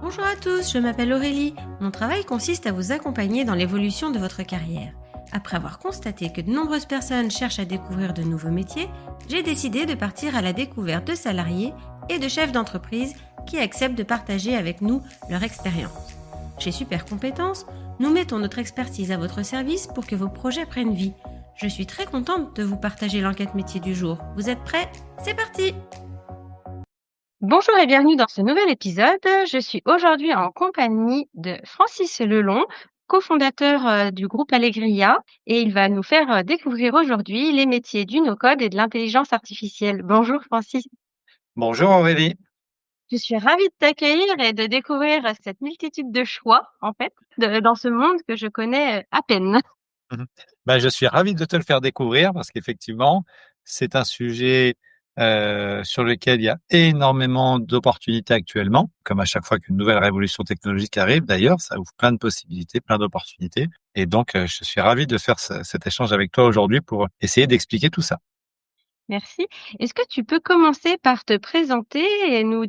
Bonjour à tous, je m'appelle Aurélie. Mon travail consiste à vous accompagner dans l'évolution de votre carrière. Après avoir constaté que de nombreuses personnes cherchent à découvrir de nouveaux métiers, j'ai décidé de partir à la découverte de salariés et de chefs d'entreprise qui acceptent de partager avec nous leur expérience. Chez Super Compétences, nous mettons notre expertise à votre service pour que vos projets prennent vie. Je suis très contente de vous partager l'enquête métier du jour. Vous êtes prêts ? C'est parti ! Bonjour et bienvenue dans ce nouvel épisode. Je suis aujourd'hui en compagnie de Francis Lelon, cofondateur du groupe Allegria, et il va nous faire découvrir aujourd'hui les métiers du no-code et de l'intelligence artificielle. Bonjour Francis. Bonjour Aurélie. Je suis ravie de t'accueillir et de découvrir cette multitude de choix, en fait, dans ce monde que je connais à peine. Je suis ravi de te le faire découvrir parce qu'effectivement, c'est un sujet sur lequel il y a énormément d'opportunités actuellement, comme à chaque fois qu'une nouvelle révolution technologique arrive. D'ailleurs, ça ouvre plein de possibilités, plein d'opportunités. Et donc, je suis ravi de faire cet échange avec toi aujourd'hui pour essayer d'expliquer tout ça. Merci. Est-ce que tu peux commencer par te présenter et nous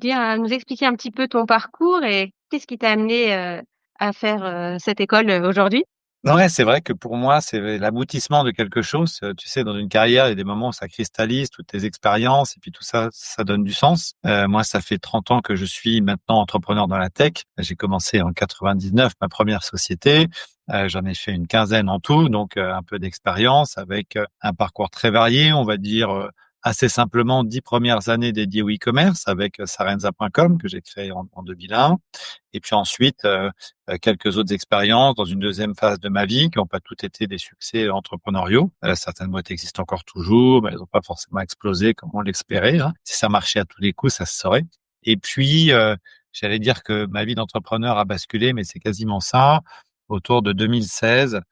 expliquer un petit peu ton parcours et qu'est-ce qui t'a amené à faire cette école aujourd'hui? Ouais, c'est vrai que pour moi, c'est l'aboutissement de quelque chose. Tu sais, dans une carrière, il y a des moments où ça cristallise toutes tes expériences et puis tout ça, ça donne du sens. Moi, ça fait 30 ans que je suis maintenant entrepreneur dans la tech. J'ai commencé en 99, ma première société. J'en ai fait une quinzaine en tout, donc un peu d'expérience avec un parcours très varié, on va dire assez simplement 10 premières années dédiées au e-commerce avec Sarenza.com que j'ai créé en 2001. Et puis ensuite, quelques autres expériences dans une deuxième phase de ma vie qui n'ont pas toutes été des succès entrepreneuriaux. Certaines boîtes existent encore toujours, mais elles n'ont pas forcément explosé comme on l'espérait, hein. Si ça marchait à tous les coups, ça se saurait. Et puis, j'allais dire que ma vie d'entrepreneur a basculé, mais c'est quasiment ça, autour de 2016,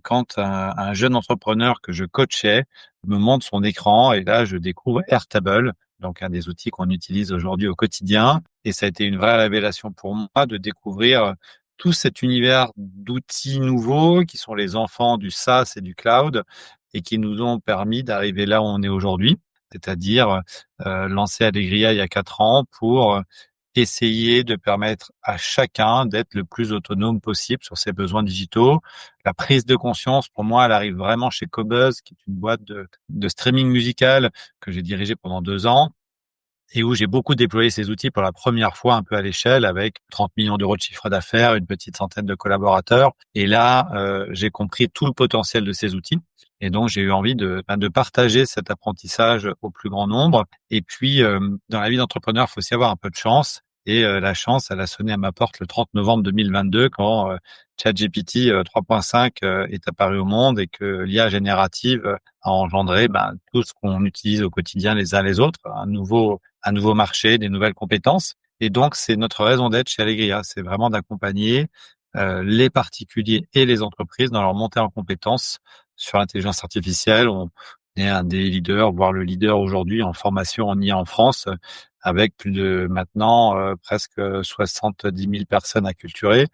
quand un jeune entrepreneur que je coachais me montre son écran et là, je découvre Airtable, donc un des outils qu'on utilise aujourd'hui au quotidien. Et ça a été une vraie révélation pour moi de découvrir tout cet univers d'outils nouveaux qui sont les enfants du SaaS et du cloud et qui nous ont permis d'arriver là où on est aujourd'hui, c'est-à-dire lancer Allegria il y a 4 ans pour essayer de permettre à chacun d'être le plus autonome possible sur ses besoins digitaux. La prise de conscience, pour moi, elle arrive vraiment chez Qobuz, qui est une boîte de streaming musical que j'ai dirigée pendant 2 ans et où j'ai beaucoup déployé ces outils pour la première fois un peu à l'échelle avec 30 millions d'euros de chiffre d'affaires, une petite centaine de collaborateurs. Et là, j'ai compris tout le potentiel de ces outils. Et donc, j'ai eu envie de partager cet apprentissage au plus grand nombre. Et puis, dans la vie d'entrepreneur, il faut aussi avoir un peu de chance. Et la chance, elle a sonné à ma porte le 30 novembre 2022 quand ChatGPT 3.5 est apparu au monde et que l'IA générative a engendré tout ce qu'on utilise au quotidien les uns les autres, un nouveau marché, des nouvelles compétences. Et donc, c'est notre raison d'être chez Allegria. C'est vraiment d'accompagner les particuliers et les entreprises dans leur montée en compétences sur l'intelligence artificielle. On est un des leaders, voire le leader aujourd'hui en formation en IA en France, avec plus de maintenant presque 70 000 personnes acculturées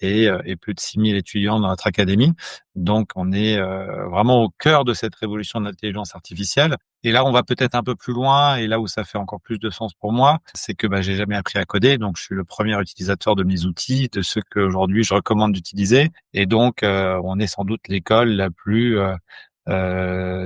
et plus de 6 000 étudiants dans notre académie. Donc, on est vraiment au cœur de cette révolution de l'intelligence artificielle. Et là, on va peut-être un peu plus loin, et là où ça fait encore plus de sens pour moi, c'est que j'ai jamais appris à coder, donc je suis le premier utilisateur de mes outils, de ceux qu'aujourd'hui je recommande d'utiliser. Et donc, on est sans doute l'école la plus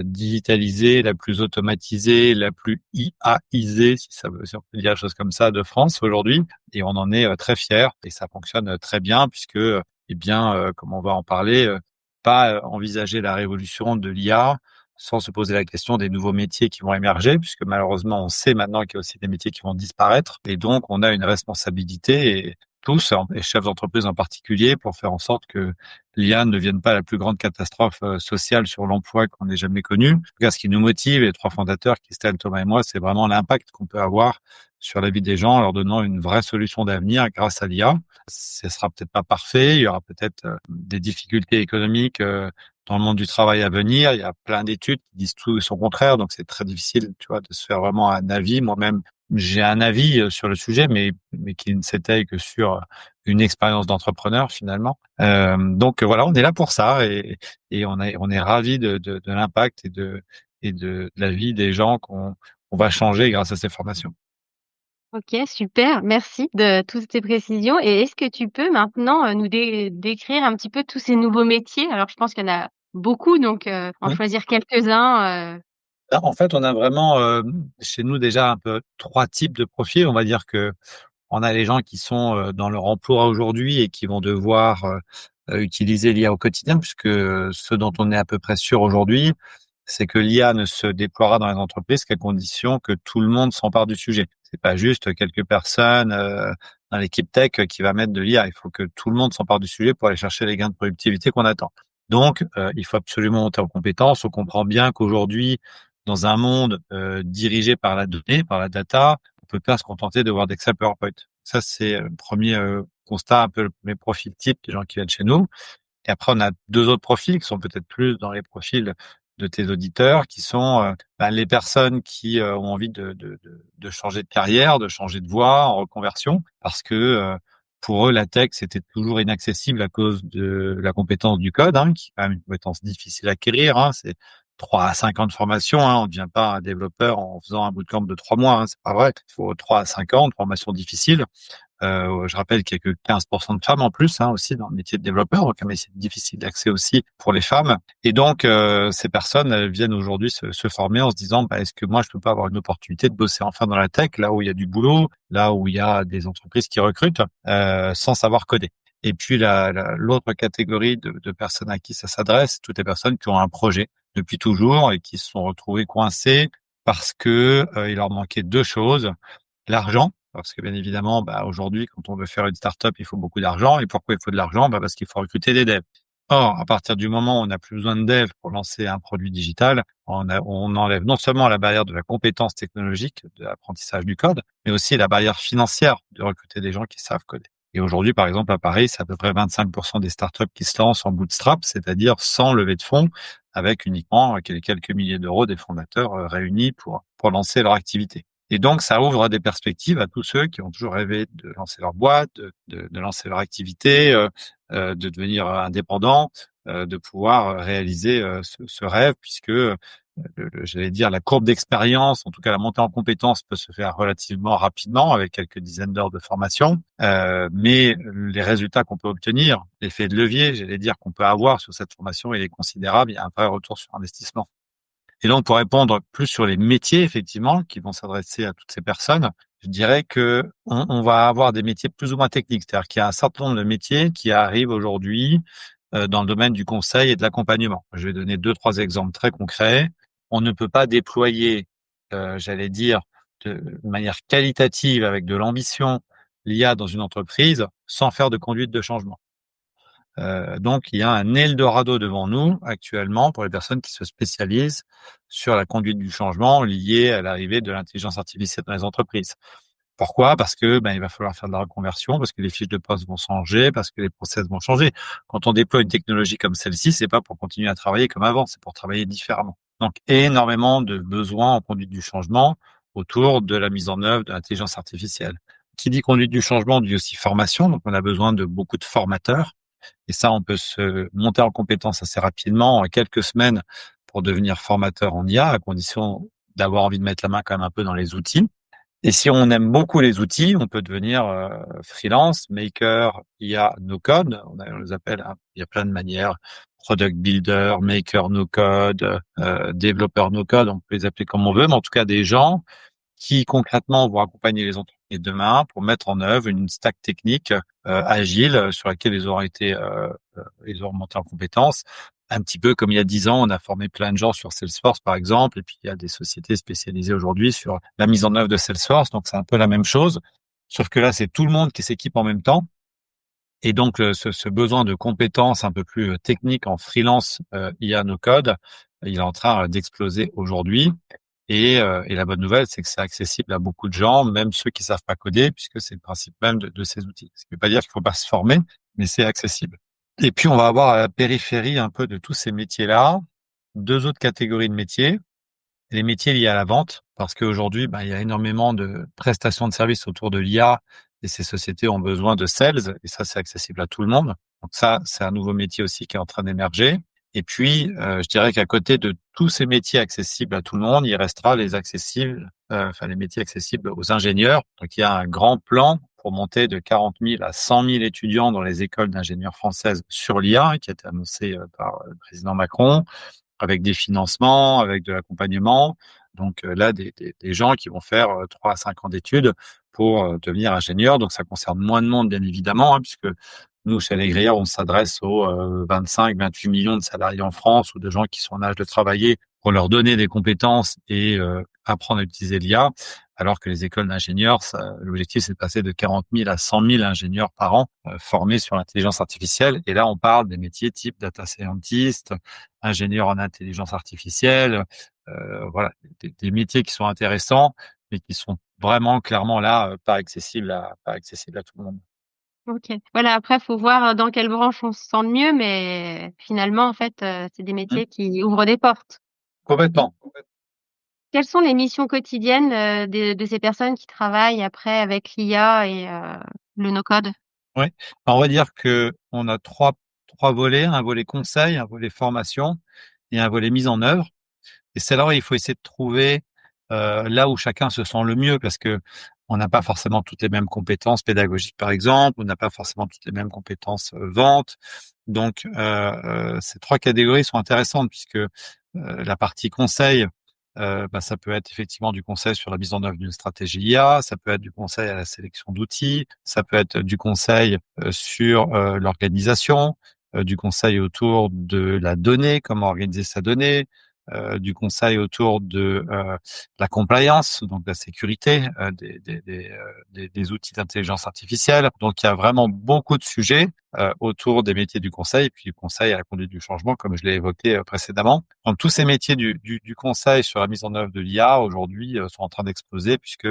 digitalisée, la plus automatisée, la plus IAisée, si on peut dire des choses comme ça, de France aujourd'hui. Et on en est très fiers et ça fonctionne très bien puisque, comme on va en parler, pas envisager la révolution de l'IA sans se poser la question des nouveaux métiers qui vont émerger, puisque malheureusement, on sait maintenant qu'il y a aussi des métiers qui vont disparaître. Et donc, on a une responsabilité, et tous, et chefs d'entreprise en particulier, pour faire en sorte que l'IA ne devienne pas la plus grande catastrophe sociale sur l'emploi qu'on ait jamais connue. En tout cas, ce qui nous motive, les 3 fondateurs, Christelle, Thomas et moi, c'est vraiment l'impact qu'on peut avoir sur la vie des gens en leur donnant une vraie solution d'avenir grâce à l'IA. Ce sera peut-être pas parfait, il y aura peut-être des difficultés économiques dans le monde du travail à venir. Il y a plein d'études qui disent tout et son contraire, donc c'est très difficile, tu vois, de se faire vraiment un avis. Moi-même, j'ai un avis sur le sujet, mais qui ne s'étaye que sur une expérience d'entrepreneur finalement. Donc voilà, on est là pour ça et on est ravis de l'impact et de la vie des gens qu'on va changer grâce à ces formations. OK, super, merci de toutes ces précisions et est-ce que tu peux maintenant, nous décrire un petit peu tous ces nouveaux métiers? Alors je pense qu'il y en a beaucoup donc en Oui. choisir quelques-uns. Là, en fait, on a vraiment, chez nous déjà un peu 3 types de profils. On va dire que on a les gens qui sont, dans leur emploi aujourd'hui et qui vont devoir, utiliser l'IA au quotidien puisque, ce dont on est à peu près sûr aujourd'hui, c'est que l'IA ne se déploiera dans les entreprises qu'à condition que tout le monde s'empare du sujet. C'est pas juste quelques personnes, dans l'équipe tech qui va mettre de l'IA. Il faut que tout le monde s'empare du sujet pour aller chercher les gains de productivité qu'on attend. Donc, il faut absolument monter en compétences. On comprend bien qu'aujourd'hui, dans un monde, dirigé par la donnée, par la data, on peut pas se contenter de voir d'Excel PowerPoint. Ça, c'est le premier constat, un peu mes profils types des gens qui viennent chez nous. Et après, on a 2 autres profils qui sont peut-être plus dans les profils de tes auditeurs, qui sont les personnes qui ont envie de changer de carrière, de changer de voie en reconversion, parce que pour eux, la tech, c'était toujours inaccessible à cause de la compétence du code, hein, qui est quand même une compétence difficile à acquérir. Hein, c'est 3 à 5 ans de formation. Hein, on ne devient pas un développeur en faisant un bootcamp de 3 mois. Hein, c'est pas vrai. Il faut 3 à 5 ans de formation difficile. Je rappelle qu'il y a que 15% de femmes en plus aussi dans le métier de développeur, donc un métier difficile d'accès aussi pour les femmes. Et donc ces personnes elles viennent aujourd'hui se former en se disant est-ce que moi je peux pas avoir une opportunité de bosser enfin dans la tech, là où il y a du boulot, là où il y a des entreprises qui recrutent sans savoir coder. Et puis l'autre catégorie de personnes à qui ça s'adresse, toutes les personnes qui ont un projet depuis toujours et qui se sont retrouvées coincées parce que il leur manquait 2 choses. L'argent, parce que bien évidemment, aujourd'hui, quand on veut faire une start-up, il faut beaucoup d'argent. Et pourquoi il faut de l'argent? Parce qu'il faut recruter des devs. Or, à partir du moment où on n'a plus besoin de devs pour lancer un produit digital, on enlève non seulement la barrière de la compétence technologique, de l'apprentissage du code, mais aussi la barrière financière de recruter des gens qui savent coder. Et aujourd'hui, par exemple, à Paris, c'est à peu près 25% des startups qui se lancent en bootstrap, c'est-à-dire sans levée de fonds, avec uniquement quelques milliers d'euros des fondateurs réunis pour lancer leur activité. Et donc, ça ouvre des perspectives à tous ceux qui ont toujours rêvé de lancer leur boîte, de lancer leur activité, de devenir indépendant, de pouvoir réaliser ce rêve, puisque j'allais dire la courbe d'expérience, en tout cas la montée en compétences, peut se faire relativement rapidement avec quelques dizaines d'heures de formation, mais les résultats qu'on peut obtenir, l'effet de levier, j'allais dire qu'on peut avoir sur cette formation, il est considérable. Il y a un vrai retour sur investissement. Et donc, pour répondre plus sur les métiers, effectivement, qui vont s'adresser à toutes ces personnes, je dirais que on va avoir des métiers plus ou moins techniques. C'est-à-dire qu'il y a un certain nombre de métiers qui arrivent aujourd'hui dans le domaine du conseil et de l'accompagnement. Je vais donner 2, 3 exemples très concrets. On ne peut pas déployer, j'allais dire, de manière qualitative, avec de l'ambition, l'IA dans une entreprise sans faire de conduite de changement. Donc, il y a un Eldorado devant nous actuellement pour les personnes qui se spécialisent sur la conduite du changement lié à l'arrivée de l'intelligence artificielle dans les entreprises. Pourquoi? Parce que il va falloir faire de la reconversion, parce que les fiches de poste vont changer, parce que les process vont changer. Quand on déploie une technologie comme celle-ci, c'est pas pour continuer à travailler comme avant, c'est pour travailler différemment. Donc, énormément de besoins en conduite du changement autour de la mise en œuvre de l'intelligence artificielle. Qui dit conduite du changement dit aussi formation. Donc, on a besoin de beaucoup de formateurs. Et ça, on peut se monter en compétence assez rapidement, en quelques semaines, pour devenir formateur en IA, à condition d'avoir envie de mettre la main quand même un peu dans les outils. Et si on aime beaucoup les outils, on peut devenir freelance, maker, IA, no code. On les appelle, il y a plein de manières. Product builder, maker, no code, développeur, no code. On peut les appeler comme on veut, mais en tout cas des gens qui concrètement vont accompagner les entreprises demain pour mettre en œuvre une stack technique agile sur laquelle ils auront monté en compétences. Un petit peu comme il y a 10 ans, on a formé plein de gens sur Salesforce, par exemple, et puis il y a des sociétés spécialisées aujourd'hui sur la mise en œuvre de Salesforce. Donc, c'est un peu la même chose, sauf que là, c'est tout le monde qui s'équipe en même temps. Et donc, ce besoin de compétences un peu plus techniques en freelance IA no code, il est en train d'exploser aujourd'hui. Et la bonne nouvelle, c'est que c'est accessible à beaucoup de gens, même ceux qui savent pas coder, puisque c'est le principe même de ces outils. Ce qui ne veut pas dire qu'il faut pas se former, mais c'est accessible. Et puis, on va avoir à la périphérie un peu de tous ces métiers-là, 2 autres catégories de métiers. Les métiers liés à la vente, parce qu'aujourd'hui, il y a énormément de prestations de services autour de l'IA et ces sociétés ont besoin de sales et ça, c'est accessible à tout le monde. Donc ça, c'est un nouveau métier aussi qui est en train d'émerger. Et puis, je dirais qu'à côté de tous ces métiers accessibles à tout le monde, il restera les métiers accessibles aux ingénieurs. Donc, il y a un grand plan pour monter de 40 000 à 100 000 étudiants dans les écoles d'ingénieurs françaises sur l'IA, qui a été annoncé par le président Macron, avec des financements, avec de l'accompagnement. Donc là, des gens qui vont faire 3 à 5 ans d'études pour devenir ingénieur. Donc ça concerne moins de monde, bien évidemment, puisque nous, chez Allegria, on s'adresse aux 25-28 millions de salariés en France ou de gens qui sont en âge de travailler pour leur donner des compétences et apprendre à utiliser l'IA. Alors que les écoles d'ingénieurs, l'objectif, c'est de passer de 40 000 à 100 000 ingénieurs par an formés sur l'intelligence artificielle. Et là, on parle des métiers type data scientist, ingénieur en intelligence artificielle, voilà, des métiers qui sont intéressants, mais qui sont vraiment clairement là, pas accessibles à tout le monde. OK. Voilà, après, faut voir dans quelle branche on se sent le mieux, mais finalement, en fait, c'est des Mmh. métiers qui ouvrent des portes. Complètement. Quelles sont les missions quotidiennes, de ces personnes qui travaillent après avec l'IA et le no-code? Oui. On va dire que on a trois volets, un volet conseil, un volet formation et un volet mise en œuvre. Et c'est là où il faut essayer de trouver là où chacun se sent le mieux, parce que on n'a pas forcément toutes les mêmes compétences pédagogiques, par exemple, on n'a pas forcément toutes les mêmes compétences vente. Donc, ces trois catégories sont intéressantes, puisque la partie conseil, ça peut être effectivement du conseil sur la mise en œuvre d'une stratégie IA, ça peut être du conseil à la sélection d'outils, ça peut être du conseil sur l'organisation, du conseil autour de la donnée, comment organiser sa donnée, du conseil autour de la compliance, donc la sécurité des outils d'intelligence artificielle. Donc, il y a vraiment beaucoup de sujets autour des métiers du conseil, et puis du conseil à la conduite du changement, comme je l'ai évoqué précédemment. Donc, tous ces métiers du conseil sur la mise en œuvre de l'IA, aujourd'hui, sont en train d'exploser, puisque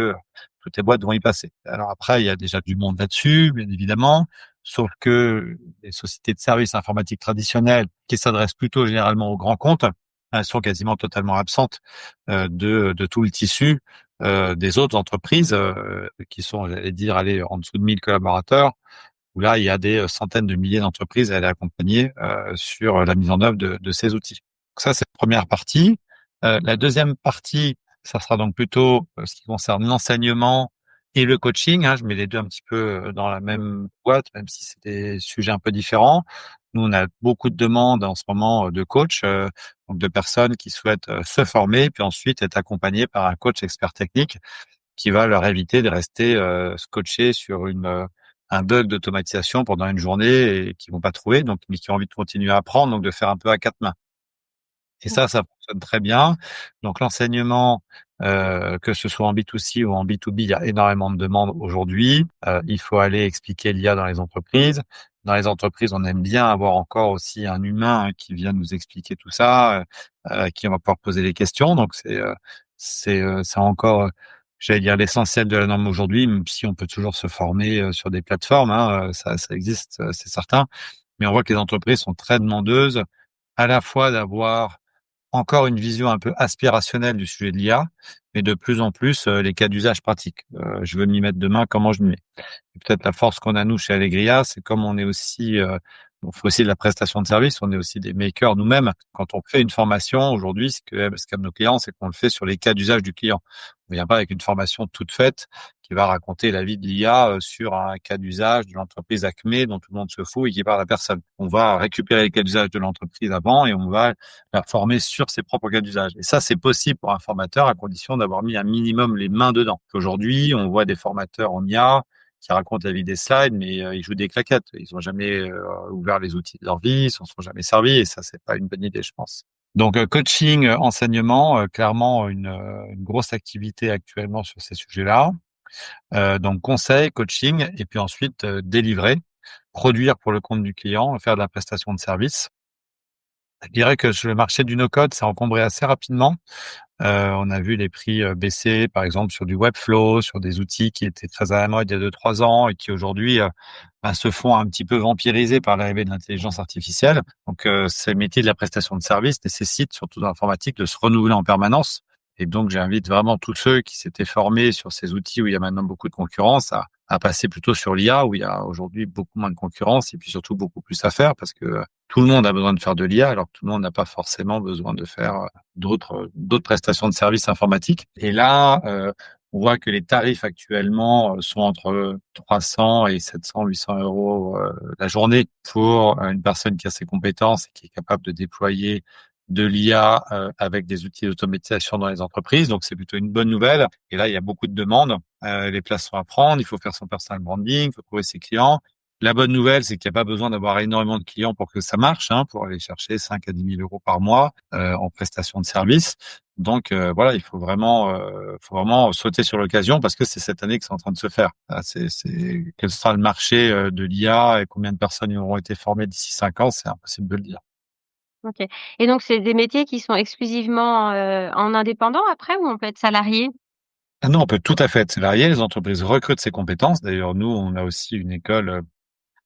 toutes les boîtes vont y passer. Alors après, il y a déjà du monde là-dessus, bien évidemment, sauf que les sociétés de services informatiques traditionnelles, qui s'adressent plutôt généralement aux grands comptes, elles sont quasiment totalement absentes de tout le tissu des autres entreprises qui sont, j'allais dire, en dessous de 1000 collaborateurs, où là, il y a des centaines de milliers d'entreprises à aller accompagner sur la mise en œuvre de ces outils. Donc ça, c'est la première partie. La deuxième partie, ça sera donc plutôt ce qui concerne l'enseignement et le coaching. Je mets les deux un petit peu dans la même boîte, même si c'est des sujets un peu différents. Nous, on a beaucoup de demandes en ce moment de coachs, donc de personnes qui souhaitent se former, puis ensuite être accompagnées par un coach expert technique qui va leur éviter de rester scotchés sur un bug d'automatisation pendant une journée et qui vont pas trouver, donc mais qui ont envie de continuer à apprendre, donc de faire un peu à quatre mains. Et ça fonctionne très bien. Donc l'enseignement, que ce soit en B2C ou en B2B, il y a énormément de demandes aujourd'hui. Il faut aller expliquer l'IA dans les entreprises. Dans les entreprises, on aime bien avoir encore aussi un humain qui vient nous expliquer tout ça, qui va pouvoir poser les questions. Donc c'est encore, j'allais dire, l'essentiel de la norme aujourd'hui, même si on peut toujours se former sur des plateformes. Ça existe, c'est certain. Mais on voit que les entreprises sont très demandeuses à la fois d'avoir encore une vision un peu aspirationnelle du sujet de l'IA, mais de plus en plus les cas d'usage pratiques. Je veux m'y mettre demain, comment je m'y mets? Et peut-être la force qu'on a nous chez Allegria, c'est comme on est aussi, on fait aussi de la prestation de service, on est aussi des makers nous-mêmes. Quand on fait une formation aujourd'hui, ce qu'aiment nos clients, c'est qu'on le fait sur les cas d'usage du client. On vient pas avec une formation toute faite qui va raconter la vie de l'IA sur un cas d'usage de l'entreprise Acme dont tout le monde se fout et qui parle à personne. On va récupérer les cas d'usage de l'entreprise avant et on va la former sur ses propres cas d'usage. Et ça, c'est possible pour un formateur à condition d'avoir mis un minimum les mains dedans. Aujourd'hui, on voit des formateurs en IA qui racontent la vie des slides, mais ils jouent des claquettes. Ils n'ont jamais ouvert les outils de leur vie, ils s'en sont jamais servis, et ça, c'est pas une bonne idée, je pense. Donc, coaching, enseignement, clairement une grosse activité actuellement sur ces sujets-là. Donc, conseil, coaching, et puis ensuite délivrer, produire pour le compte du client, faire de la prestation de service. Je dirais que sur le marché du no-code, s'est encombré assez rapidement. On a vu les prix baisser, par exemple, sur du Webflow, sur des outils qui étaient très à la mode il y a 2-3 ans et qui aujourd'hui se font un petit peu vampiriser par l'arrivée de l'intelligence artificielle. Donc, ces métiers de la prestation de service nécessitent, surtout dans l'informatique, de se renouveler en permanence. Et donc, j'invite vraiment tous ceux qui s'étaient formés sur ces outils où il y a maintenant beaucoup de concurrence à passer plutôt sur l'IA où il y a aujourd'hui beaucoup moins de concurrence et puis surtout beaucoup plus à faire parce que tout le monde a besoin de faire de l'IA alors que tout le monde n'a pas forcément besoin de faire d'autres prestations de services informatiques. Et là, on voit que les tarifs actuellement sont entre 300 et 700, 800 euros la journée pour une personne qui a ses compétences et qui est capable de déployer de l'IA avec des outils d'automatisation dans les entreprises. Donc, c'est plutôt une bonne nouvelle. Et là, il y a beaucoup de demandes. Les places sont à prendre. Il faut faire son personal branding, il faut trouver ses clients. La bonne nouvelle, c'est qu'il n'y a pas besoin d'avoir énormément de clients pour que ça marche, pour aller chercher 5 à 10 000 euros par mois en prestation de service. Donc voilà, il faut vraiment sauter sur l'occasion parce que c'est cette année que c'est en train de se faire. Quel sera le marché de l'IA et combien de personnes y auront été formées d'ici 5 ans, c'est impossible de le dire. OK. Et donc c'est des métiers qui sont exclusivement, en indépendant après ou on peut être salarié? Ah non, on peut tout à fait être salarié. Les entreprises recrutent ces compétences. D'ailleurs, nous, on a aussi une école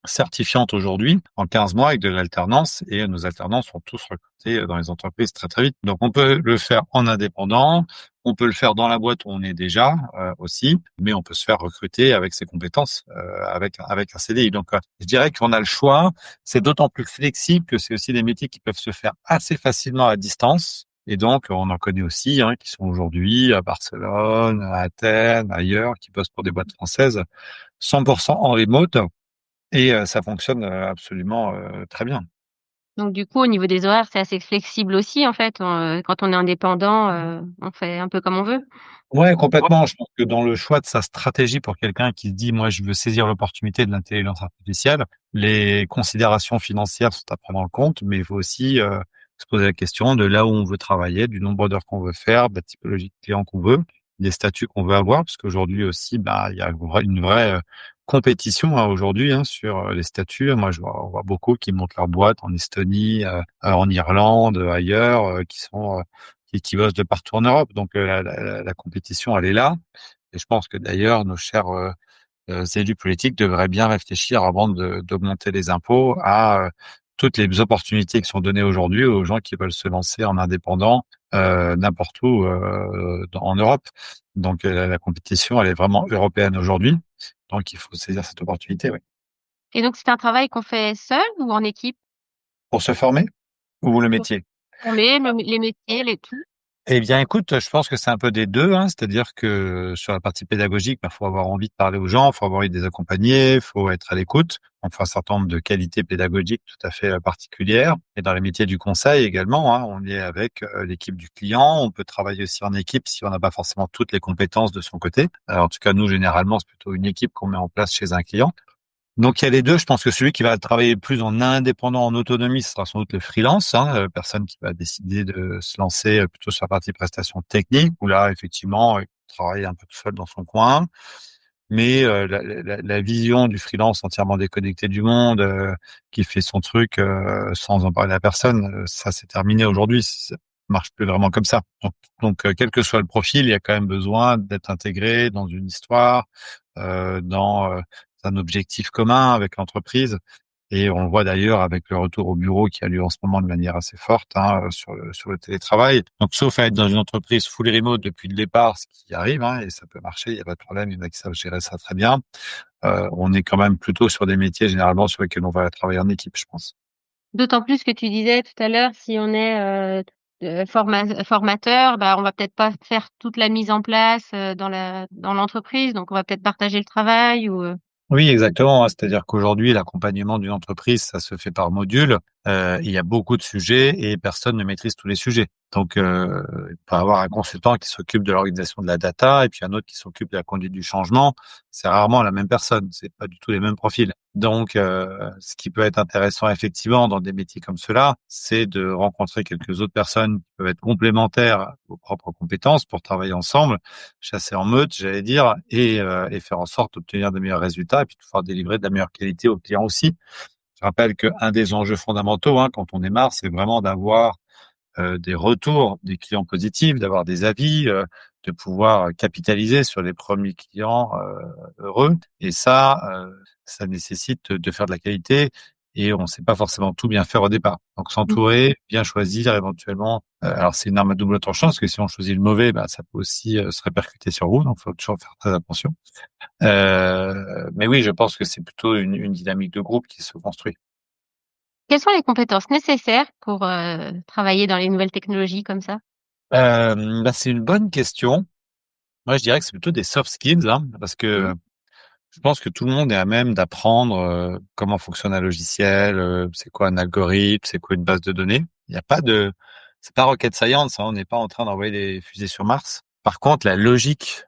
certifiante aujourd'hui en 15 mois avec de l'alternance et nos alternants sont tous recrutés dans les entreprises très très vite. Donc on peut le faire en indépendant, on peut le faire dans la boîte où on est déjà aussi, mais on peut se faire recruter avec ses compétences avec un CDI. Donc je dirais qu'on a le choix. C'est d'autant plus flexible que c'est aussi des métiers qui peuvent se faire assez facilement à distance. Et donc, on en connaît aussi qui sont aujourd'hui à Barcelone, à Athènes, ailleurs, qui bossent pour des boîtes françaises 100% en remote. Et ça fonctionne absolument très bien. Donc du coup, au niveau des horaires, c'est assez flexible aussi en fait, quand on est indépendant, on fait un peu comme on veut? Ouais, complètement. Je pense que dans le choix de sa stratégie pour quelqu'un qui se dit: «Moi, je veux saisir l'opportunité de l'intelligence artificielle», les considérations financières sont à prendre en compte, mais il faut aussi se poser la question de là où on veut travailler, du nombre d'heures qu'on veut faire, de la typologie de clients qu'on veut, des statuts qu'on veut avoir. Parce qu'aujourd'hui aussi, il y a une vraie compétition aujourd'hui sur les statuts. Moi, on voit beaucoup qui montent leur boîte en Estonie, en Irlande, ailleurs, qui sont qui bossent de partout en Europe. Donc la compétition, elle est là. Et je pense que d'ailleurs, nos chers élus politiques devraient bien réfléchir avant d'augmenter les impôts à toutes les opportunités qui sont données aujourd'hui aux gens qui veulent se lancer en indépendant n'importe où en Europe. Donc la compétition, elle est vraiment européenne aujourd'hui. Donc il faut saisir cette opportunité, oui. Et donc c'est un travail qu'on fait seul ou en équipe? Pour se former ou le Pour métier? former, les métiers, les tout? Eh bien, écoute, je pense que c'est un peu des deux. C'est-à-dire que sur la partie pédagogique, faut avoir envie de parler aux gens, faut avoir envie de les accompagner, faut être à l'écoute. On fait un certain nombre de qualités pédagogiques tout à fait particulières. Et dans les métiers du conseil également, on est avec l'équipe du client. On peut travailler aussi en équipe si on n'a pas forcément toutes les compétences de son côté. En tout cas, nous, généralement, c'est plutôt une équipe qu'on met en place chez un client. Donc il y a les deux. Je pense que celui qui va travailler plus en indépendant, en autonomie, ce sera sans doute le freelance, personne qui va décider de se lancer plutôt sur la partie prestation technique, où là effectivement il travaille un peu tout seul dans son coin. Mais la vision du freelance entièrement déconnecté du monde, qui fait son truc sans en parler à personne, ça c'est terminé aujourd'hui. Ça marche plus vraiment comme ça. Donc quel que soit le profil, il y a quand même besoin d'être intégré dans une histoire, dans un objectif commun avec l'entreprise. Et on le voit d'ailleurs avec le retour au bureau qui a lieu en ce moment de manière assez forte sur le télétravail. Donc, sauf à être dans une entreprise full remote depuis le départ, ce qui arrive, et ça peut marcher, il n'y a pas de problème, il y en a qui savent gérer ça très bien. On est quand même plutôt sur des métiers généralement sur lesquels on va travailler en équipe, je pense. D'autant plus que tu disais tout à l'heure, si on est, formateur, on va peut-être pas faire toute la mise en place, dans l'entreprise, donc on va peut-être partager le travail ou. Oui, exactement. C'est-à-dire qu'aujourd'hui, l'accompagnement d'une entreprise, ça se fait par module. Il y a beaucoup de sujets et personne ne maîtrise tous les sujets. Donc, il peut y avoir un consultant qui s'occupe de l'organisation de la data et puis un autre qui s'occupe de la conduite du changement. C'est rarement la même personne. C'est pas du tout les mêmes profils. Donc, ce qui peut être intéressant effectivement dans des métiers comme cela, c'est de rencontrer quelques autres personnes qui peuvent être complémentaires à vos propres compétences pour travailler ensemble, chasser en meute, j'allais dire, et faire en sorte d'obtenir de meilleurs résultats et puis de pouvoir délivrer de la meilleure qualité aux clients aussi. Je rappelle qu'un des enjeux fondamentaux, quand on démarre, c'est vraiment d'avoir des retours des clients positifs, d'avoir des avis, de pouvoir capitaliser sur les premiers clients heureux. Et ça nécessite de faire de la qualité et on sait pas forcément tout bien faire au départ. Donc s'entourer, bien choisir éventuellement. Alors c'est une arme à double tranchant parce que si on choisit le mauvais, bah, ça peut aussi se répercuter sur vous. Donc faut toujours faire très attention. Mais oui, je pense que c'est plutôt une dynamique de groupe qui se construit. Quelles sont les compétences nécessaires pour, travailler dans les nouvelles technologies comme ça? Bah, c'est une bonne question. Moi, je dirais que c'est plutôt des soft skills, hein, parce Mmh. que je pense que tout le monde est à même d'apprendre comment fonctionne un logiciel, c'est quoi un algorithme, c'est quoi une base de données. Il n'y a pas de, c'est pas rocket science, hein, on n'est pas en train d'envoyer des fusées sur Mars. Par contre, la logique,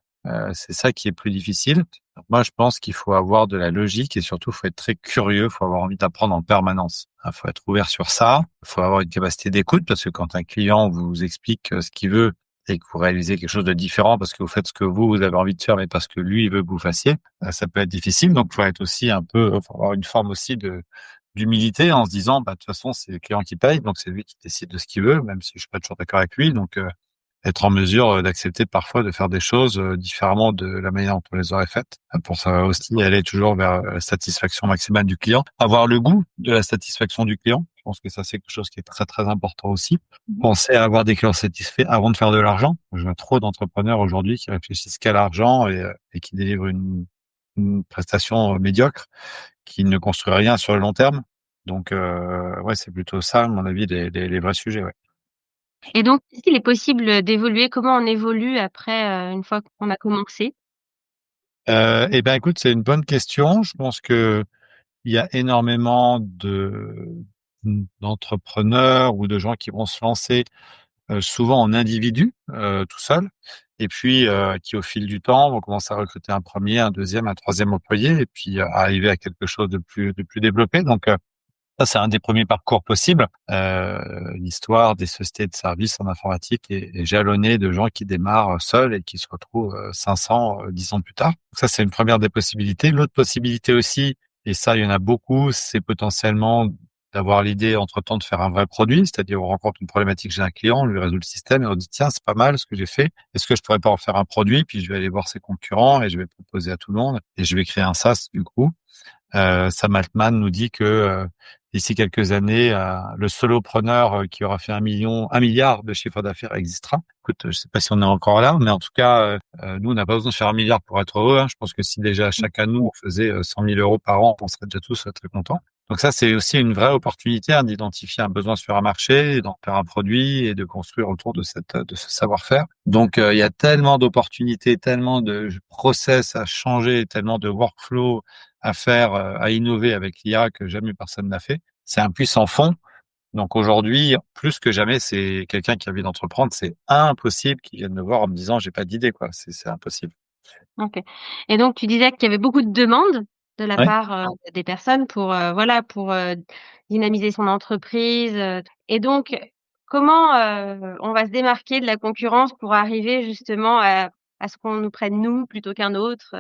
c'est ça qui est plus difficile. Donc moi, je pense qu'il faut avoir de la logique et surtout, il faut être très curieux, il faut avoir envie d'apprendre en permanence. Il faut être ouvert sur ça. Il faut avoir une capacité d'écoute parce que quand un client vous explique ce qu'il veut et que vous réalisez quelque chose de différent parce que vous faites ce que vous avez envie de faire, mais parce que lui, il veut que vous fassiez, ça peut être difficile. Donc, il faut être aussi un peu, faut avoir une forme aussi de d'humilité en se disant, bah, de toute façon, c'est le client qui paye, donc c'est lui qui décide de ce qu'il veut, même si je suis pas toujours d'accord avec lui. Donc, être en mesure d'accepter parfois de faire des choses différemment de la manière dont on les aurait faites, pour ça aussi aller toujours vers la satisfaction maximale du client, avoir le goût de la satisfaction du client. Je pense que ça, c'est quelque chose qui est très, très important aussi. Penser à avoir des clients satisfaits avant de faire de l'argent. Je vois trop d'entrepreneurs aujourd'hui qui réfléchissent qu'à l'argent et qui délivrent une prestation médiocre, qui ne construit rien sur le long terme. Donc, ouais, c'est plutôt ça, à mon avis, les vrais sujets, ouais. Et donc, est-ce qu'il est possible d'évoluer? Comment on évolue après, une fois qu'on a commencé? Eh ben, écoute, c'est une bonne question. Je pense que il y a énormément d'entrepreneurs ou de gens qui vont se lancer souvent en individu, tout seul, et puis qui au fil du temps vont commencer à recruter un premier, un deuxième, un troisième employé, et puis arriver à quelque chose de plus développé. Donc ça, c'est un des premiers parcours possibles. L'histoire des sociétés de services en informatique est jalonnée de gens qui démarrent seuls et qui se retrouvent 500, 10 ans plus tard. Donc ça, c'est une première des possibilités. L'autre possibilité aussi, et ça, il y en a beaucoup, c'est potentiellement d'avoir l'idée entre-temps de faire un vrai produit, c'est-à-dire on rencontre une problématique chez un client, on lui résout le système et on dit tiens, c'est pas mal ce que j'ai fait, est-ce que je pourrais pas en faire un produit? Puis je vais aller voir ses concurrents et je vais proposer à tout le monde et je vais créer un SaaS du coup. Sam Altman nous dit que d'ici quelques années, le solopreneur qui aura fait 1 milliard de chiffre d'affaires existera. Écoute, je sais pas si on est encore là, mais en tout cas, nous, on n'a pas besoin de faire 1 milliard pour être heureux, hein. Je pense que si déjà chacun de nous on faisait 100 000 euros par an, on serait déjà tous très contents. Donc ça, c'est aussi une vraie opportunité hein, d'identifier un besoin sur un marché, d'en faire un produit et de construire autour de ce savoir-faire. Donc il y a tellement d'opportunités, tellement de process à changer, tellement de workflow à faire, à innover avec l'IA que jamais personne n'a fait. C'est un puissant fond. Donc aujourd'hui, plus que jamais, c'est quelqu'un qui a envie d'entreprendre. C'est impossible qu'il vienne me voir en me disant j'ai pas d'idée quoi. C'est impossible. OK. Et donc tu disais qu'il y avait beaucoup de demandes de la Ouais. part, des personnes pour, voilà, pour, dynamiser son entreprise, et donc comment, on va se démarquer de la concurrence pour arriver justement à ce qu'on nous prenne nous plutôt qu'un autre,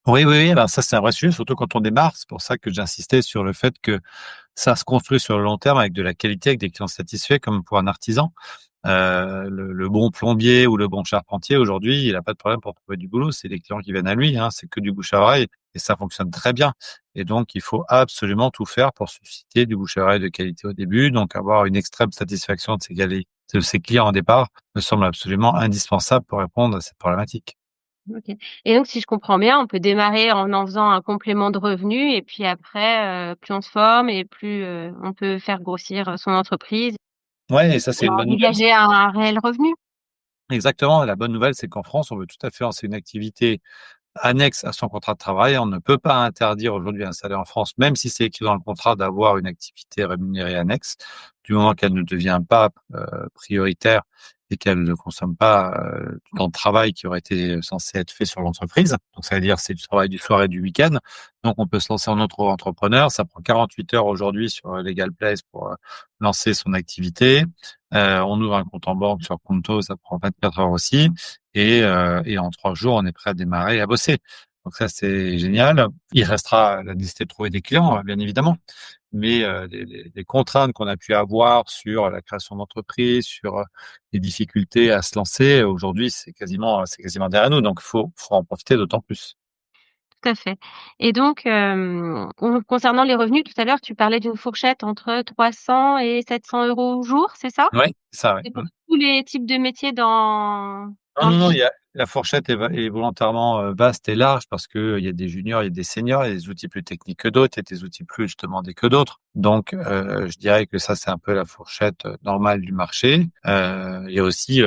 Oui, oui, oui. Alors ça, c'est un vrai sujet, surtout quand on démarre. C'est pour ça que j'insistais sur le fait que ça se construit sur le long terme avec de la qualité, avec des clients satisfaits, comme pour un artisan. Le bon plombier ou le bon charpentier, aujourd'hui, il n'a pas de problème pour trouver du boulot. C'est les clients qui viennent à lui, hein, c'est que du bouche à oreille et ça fonctionne très bien. Et donc, il faut absolument tout faire pour susciter du bouche à oreille de qualité au début. Donc, avoir une extrême satisfaction de ses clients au départ me semble absolument indispensable pour répondre à cette problématique. OK. Et donc si je comprends bien, on peut démarrer en faisant un complément de revenu et puis après, plus on se forme et plus, on peut faire grossir, son entreprise Ouais, et ça, c'est et une en bonne nouvelle. dégager un réel revenu. Exactement. La bonne nouvelle, c'est qu'en France, on veut tout à fait lancer une activité annexe à son contrat de travail. On ne peut pas interdire aujourd'hui à un salarié en France, même si c'est écrit dans le contrat, d'avoir une activité rémunérée annexe, du moment qu'elle ne devient pas prioritaire et qu'elle ne consomme pas du temps de travail qui aurait été censé être fait sur l'entreprise. Donc, ça veut dire c'est du travail du soir et du week-end. Donc, on peut se lancer en auto-entrepreneur. Ça prend 48 heures aujourd'hui sur Legal Place pour lancer son activité. On ouvre un compte en banque sur Conto, ça prend 24 heures aussi. Et en 3 jours, on est prêt à démarrer et à bosser. Donc ça, c'est génial. Il restera la nécessité de trouver des clients, bien évidemment. Mais les contraintes qu'on a pu avoir sur la création d'entreprise, sur les difficultés à se lancer, aujourd'hui, c'est quasiment derrière nous. Donc, faut en profiter d'autant plus. tout à fait. Et donc, concernant les revenus, tout à l'heure, tu parlais d'une fourchette entre 300 et 700 € au jour, c'est ça? Ouais, c'est ça, ouais. C'est pour tous les types de métiers Non, dans le non, non, sud? la fourchette est volontairement vaste et large parce que il y a des juniors, il y a des seniors, il y a des outils plus techniques que d'autres, il y a des outils plus demandés que d'autres. Donc, je dirais que ça, c'est un peu la fourchette normale du marché. Il y a aussi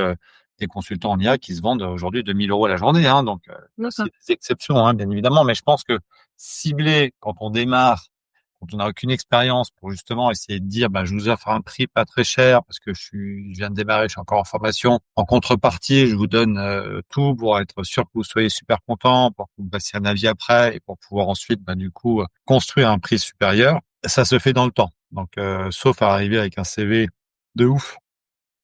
des consultants en IA qui se vendent aujourd'hui 2 000 € à la journée, hein. Donc, il y a aussi D'accord. des exceptions, hein, bien évidemment. Mais je pense que cibler quand on démarre, quand on n'a aucune expérience, pour justement essayer de dire, bah, je vous offre un prix pas très cher parce que je viens de démarrer, je suis encore en formation. En contrepartie, je vous donne tout pour être sûr que vous soyez super content, pour que vous passiez un avis après et pour pouvoir ensuite, bah, du coup, construire un prix supérieur. Ça se fait dans le temps. Donc, sauf à arriver avec un CV de ouf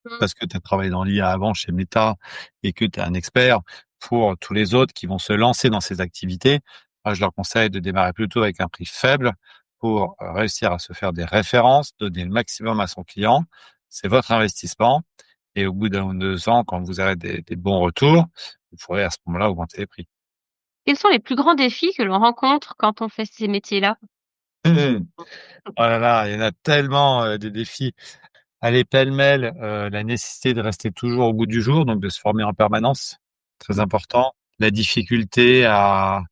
Mmh. parce que tu as travaillé dans l'IA avant chez Meta et que tu es un expert. Pour tous les autres qui vont se lancer dans ces activités, moi, je leur conseille de démarrer plutôt avec un prix faible pour réussir à se faire des références, donner le maximum à son client. C'est votre investissement. Et au bout d'un ou 2 ans, quand vous aurez des bons retours, vous pourrez à ce moment-là augmenter les prix. Quels sont les plus grands défis que l'on rencontre quand on fait ces métiers-là? Mmh. Oh là là, il y en a tellement des défis. Allez, pêle-mêle, la nécessité de rester toujours au goût du jour, donc de se former en permanence, très important. La difficulté à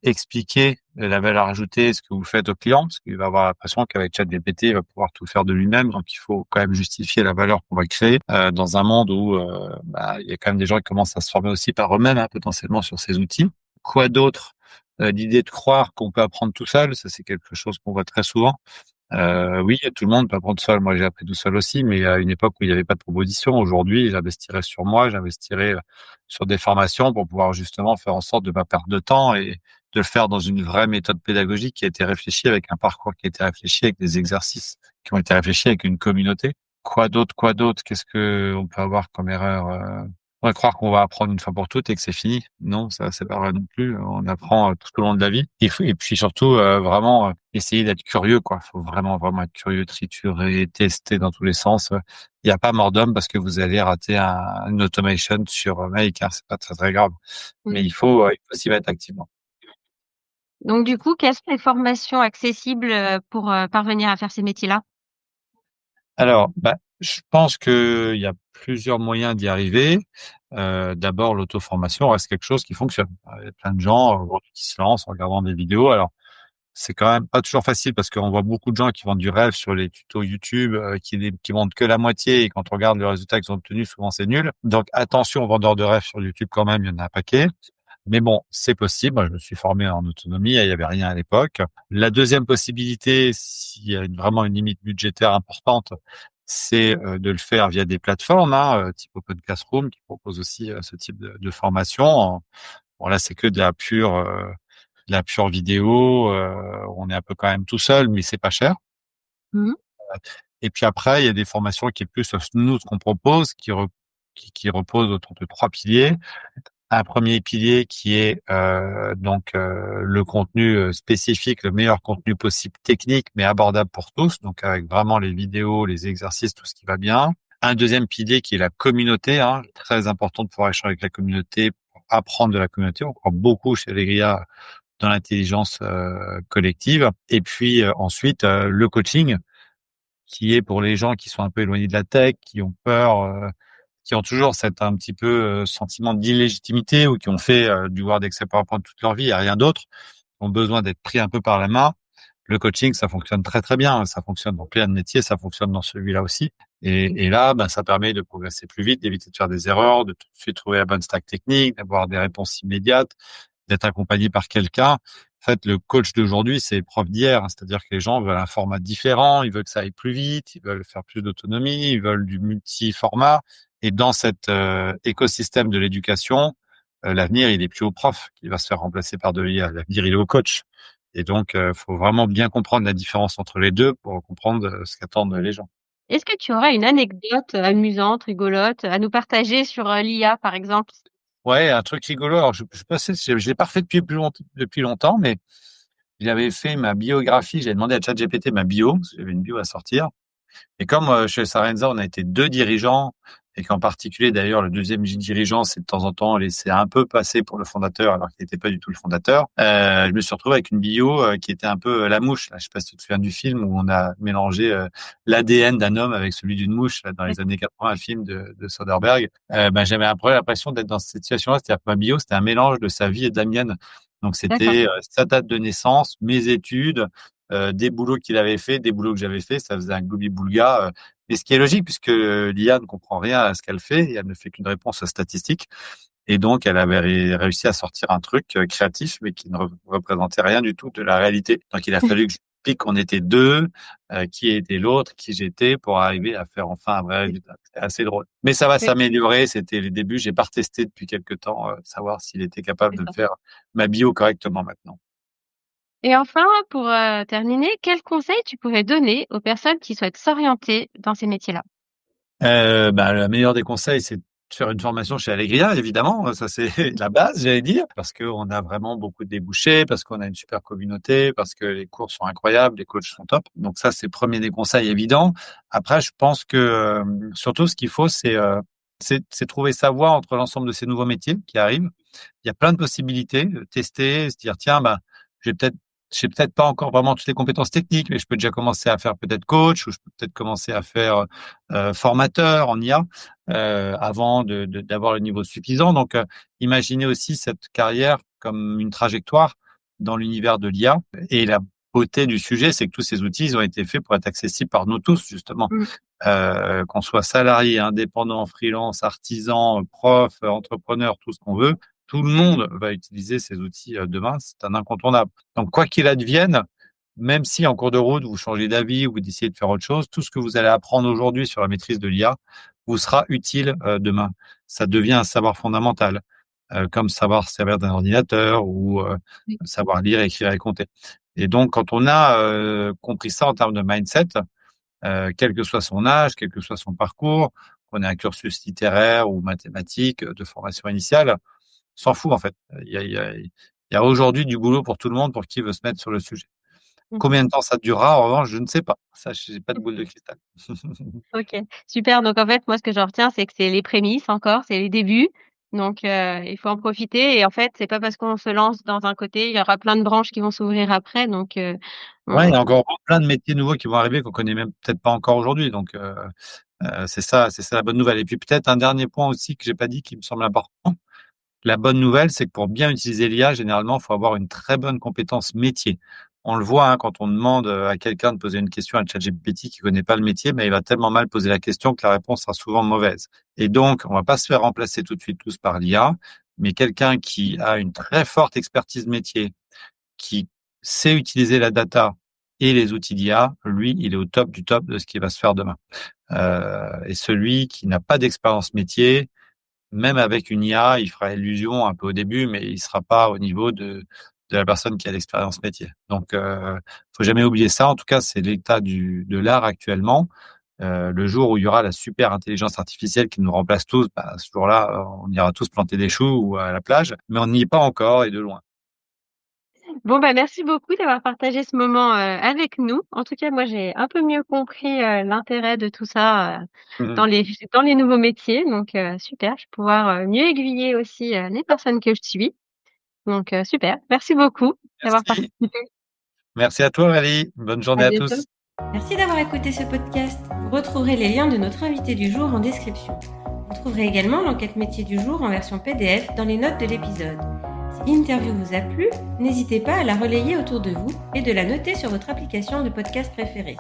expliquer la valeur ajoutée, ce que vous faites au client, parce qu'il va avoir l'impression qu'avec ChatGPT, il va pouvoir tout faire de lui-même. Donc, il faut quand même justifier la valeur qu'on va créer dans un monde où bah, il y a quand même des gens qui commencent à se former aussi par eux-mêmes, hein, potentiellement sur ces outils. Quoi d'autre? L'idée de croire qu'on peut apprendre tout seul, ça c'est quelque chose qu'on voit très souvent. Oui, tout le monde peut apprendre tout seul. Moi, j'ai appris tout seul aussi, mais à une époque où il n'y avait pas de proposition. Aujourd'hui, j'investirais sur moi, j'investirais sur des formations pour pouvoir justement faire en sorte de pas perdre de temps et de le faire dans une vraie méthode pédagogique qui a été réfléchie avec un parcours qui a été réfléchi avec des exercices qui ont été réfléchis avec une communauté. Quoi d'autre? Quoi d'autre? Qu'est-ce que on peut avoir comme erreur? On va croire qu'on va apprendre une fois pour toutes et que c'est fini. Non, ça, c'est pas vrai non plus. On apprend tout au long de la vie. Et puis surtout, vraiment essayer d'être curieux, quoi. Faut vraiment, vraiment être curieux, triturer, tester dans tous les sens. Il n'y a pas mort d'homme parce que vous allez rater une automation sur Make, hein. C'est pas très, très grave. Mais Mmh. il faut s'y mettre activement. Donc du coup, quelles sont les formations accessibles, pour, parvenir à faire ces métiers-là? Alors, bah, je pense qu'il y a plusieurs moyens d'y arriver. D'abord, l'auto-formation reste quelque chose qui fonctionne. Il y a plein de gens aujourd'hui qui se lancent en regardant des vidéos. Alors, c'est quand même pas toujours facile parce qu'on voit beaucoup de gens qui vendent du rêve sur les tutos YouTube, qui vendent que la moitié et quand on regarde le résultat qu'ils ont obtenu, souvent c'est nul. Donc attention aux vendeurs de rêve sur YouTube quand même, il y en a un paquet. Mais bon, c'est possible. Moi, je me suis formé en autonomie, il y avait rien à l'époque. La deuxième possibilité, s'il y a vraiment une limite budgétaire importante, c'est de le faire via des plateformes, hein, type Open Classroom, qui propose aussi ce type de formation. Bon, là, c'est que de la pure vidéo. On est un peu quand même tout seul, mais c'est pas cher. Mmh mh. Et puis après, il y a des formations qui est plus nous ce qu'on propose, qui repose autour de 3 piliers. Un premier pilier qui est le contenu spécifique, le meilleur contenu possible technique, mais abordable pour tous, donc avec vraiment les vidéos, les exercices, tout ce qui va bien. Un deuxième pilier qui est la communauté, hein, très important de pouvoir échanger avec la communauté, pour apprendre de la communauté. On croit beaucoup chez Allegria dans l'intelligence collective. Et puis ensuite, le coaching, qui est pour les gens qui sont un peu éloignés de la tech, qui ont peur, qui ont toujours cet un petit peu sentiment d'illégitimité ou qui ont fait du Word Excel PowerPoint toute leur vie et rien d'autre, ont besoin d'être pris un peu par la main. Le coaching, ça fonctionne très très bien. Ça fonctionne dans plein de métiers, ça fonctionne dans celui-là aussi. Et là, ben, ça permet de progresser plus vite, d'éviter de faire des erreurs, de tout de suite trouver la bonne stack technique, d'avoir des réponses immédiates, d'être accompagné par quelqu'un. En fait, le coach d'aujourd'hui, c'est le prof d'hier. Hein. C'est-à-dire que les gens veulent un format différent, ils veulent que ça aille plus vite, ils veulent faire plus d'autonomie, ils veulent du multi-format. Et dans cet écosystème de l'éducation, l'avenir, il est plus au prof qui va se faire remplacer par de l'IA. L'avenir, il est au coach. Et donc, faut vraiment bien comprendre la différence entre les deux pour comprendre ce qu'attendent les gens. Est-ce que tu aurais une anecdote amusante, rigolote à nous partager sur, l'IA, par exemple? Ouais, un truc rigolo. Alors, je l'ai pas refait depuis longtemps, mais j'avais fait ma biographie. J'avais demandé à ChatGPT ma bio, parce que j'avais une bio à sortir. Et comme chez Sarenza, on a été deux dirigeants et qu'en particulier, d'ailleurs, le deuxième dirigeant s'est de temps en temps laissé un peu passer pour le fondateur alors qu'il n'était pas du tout le fondateur. Je me suis retrouvé avec une bio qui était un peu la mouche. Là, je sais pas si tu te souviens du film où on a mélangé l'ADN d'un homme avec celui d'une mouche là, dans les années 80, un film de Soderbergh. J'avais un peu l'impression d'être dans cette situation-là, c'est-à-dire que ma bio, c'était un mélange de sa vie et de la mienne. Donc, D'accord. c'était sa date de naissance, mes études, des boulots qu'il avait fait, des boulots que j'avais fait. Ça faisait un gloubi-boulga. Et ce qui est logique, puisque l'IA ne comprend rien à ce qu'elle fait et elle ne fait qu'une réponse statistique. Et donc, elle avait réussi à sortir un truc créatif, mais qui ne représentait rien du tout de la réalité. Donc, il a fallu que j'explique qu'on était deux, qui était l'autre, qui j'étais, pour arriver à faire enfin un vrai résultat. C'est assez drôle. Mais ça va Oui, s'améliorer. C'était les débuts. J'ai pas retesté depuis quelques temps, savoir s'il était capable c'est de me ça. faire ma bio correctement maintenant. Et enfin, pour, terminer, quels conseils tu pourrais donner aux personnes qui souhaitent s'orienter dans ces métiers-là? Le meilleur des conseils, c'est de faire une formation chez Allegria, évidemment. Ça, c'est la base, j'allais dire, parce qu'on a vraiment beaucoup de débouchés, parce qu'on a une super communauté, parce que les cours sont incroyables, les coachs sont top. Donc ça, c'est le premier des conseils évidents. Après, je pense que surtout, ce qu'il faut, c'est trouver sa voie entre l'ensemble de ces nouveaux métiers qui arrivent. Il y a plein de possibilités, tester, se dire, tiens, je vais peut-être j'ai peut-être pas encore vraiment toutes les compétences techniques, mais je peux déjà commencer à faire peut-être coach ou je peux peut-être commencer à faire formateur en IA avant d'avoir le niveau suffisant. Donc, imaginez aussi cette carrière comme une trajectoire dans l'univers de l'IA. Et la beauté du sujet, c'est que tous ces outils, ils ont été faits pour être accessibles par nous tous, justement. Mmh. Qu'on soit salarié, indépendant, freelance, artisan, prof, entrepreneur, tout ce qu'on veut, tout le monde va utiliser ces outils demain. C'est un incontournable. Donc, quoi qu'il advienne, même si en cours de route, vous changez d'avis ou vous décidez de faire autre chose, tout ce que vous allez apprendre aujourd'hui sur la maîtrise de l'IA vous sera utile demain. Ça devient un savoir fondamental, comme savoir servir d'un ordinateur ou Oui. savoir lire, écrire et compter. Et donc, quand on a compris ça en termes de mindset, quel que soit son âge, quel que soit son parcours, qu'on ait un cursus littéraire ou mathématique de formation initiale, s'en fout en fait. Il y a aujourd'hui du boulot pour tout le monde pour qui veut se mettre sur le sujet. Mmh. Combien de temps ça durera, en revanche, je ne sais pas. Ça, j'ai pas de boule de cristal. OK, super. Donc en fait, moi, ce que j'en retiens, c'est que c'est les prémices encore, c'est les débuts. Donc il faut en profiter et en fait, c'est pas parce qu'on se lance dans un côté, il y aura plein de branches qui vont s'ouvrir après donc Ouais, il on y a encore plein de métiers nouveaux qui vont arriver qu'on connaît même peut-être pas encore aujourd'hui. Donc, c'est ça la bonne nouvelle. Et puis peut-être un dernier point aussi que j'ai pas dit qui me semble important. La bonne nouvelle, c'est que pour bien utiliser l'IA, généralement, il faut avoir une très bonne compétence métier. On le voit quand on demande à quelqu'un de poser une question à ChatGPT qui connaît pas le métier, mais il va tellement mal poser la question que la réponse sera souvent mauvaise. Et donc, on va pas se faire remplacer tout de suite tous par l'IA, mais quelqu'un qui a une très forte expertise métier, qui sait utiliser la data et les outils d'IA, lui, il est au top du top de ce qui va se faire demain. Et celui qui n'a pas d'expérience métier, même avec une IA, il fera illusion un peu au début, mais il sera pas au niveau de la personne qui a l'expérience métier. Donc, faut jamais oublier ça. En tout cas, c'est l'état de l'art actuellement. Le jour où il y aura la super intelligence artificielle qui nous remplace tous, ce jour-là, on ira tous planter des choux ou à la plage, mais on n'y est pas encore et de loin. Bon, bah, merci beaucoup d'avoir partagé ce moment, avec nous. En tout cas, moi, j'ai un peu mieux compris, l'intérêt de tout ça, dans les dans les nouveaux métiers donc super. Je vais pouvoir, mieux aiguiller aussi, les personnes que je suis donc super. Merci beaucoup d'avoir Merci. participé. Merci à toi, Aurélie. Bonne À journée à bientôt. tous. Merci d'avoir écouté ce podcast. Vous retrouverez les liens de notre invité du jour en description. Vous trouverez également l'enquête métier du jour en version PDF dans les notes de l'épisode. Si l'interview vous a plu, n'hésitez pas à la relayer autour de vous et de la noter sur votre application de podcast préférée.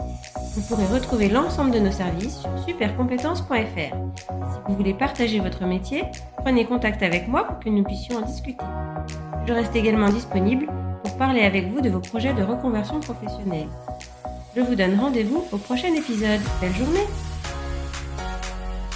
Vous pourrez retrouver l'ensemble de nos services sur supercompétences.fr. Si vous voulez partager votre métier, prenez contact avec moi pour que nous puissions en discuter. Je reste également disponible pour parler avec vous de vos projets de reconversion professionnelle. Je vous donne rendez-vous au prochain épisode. Belle journée!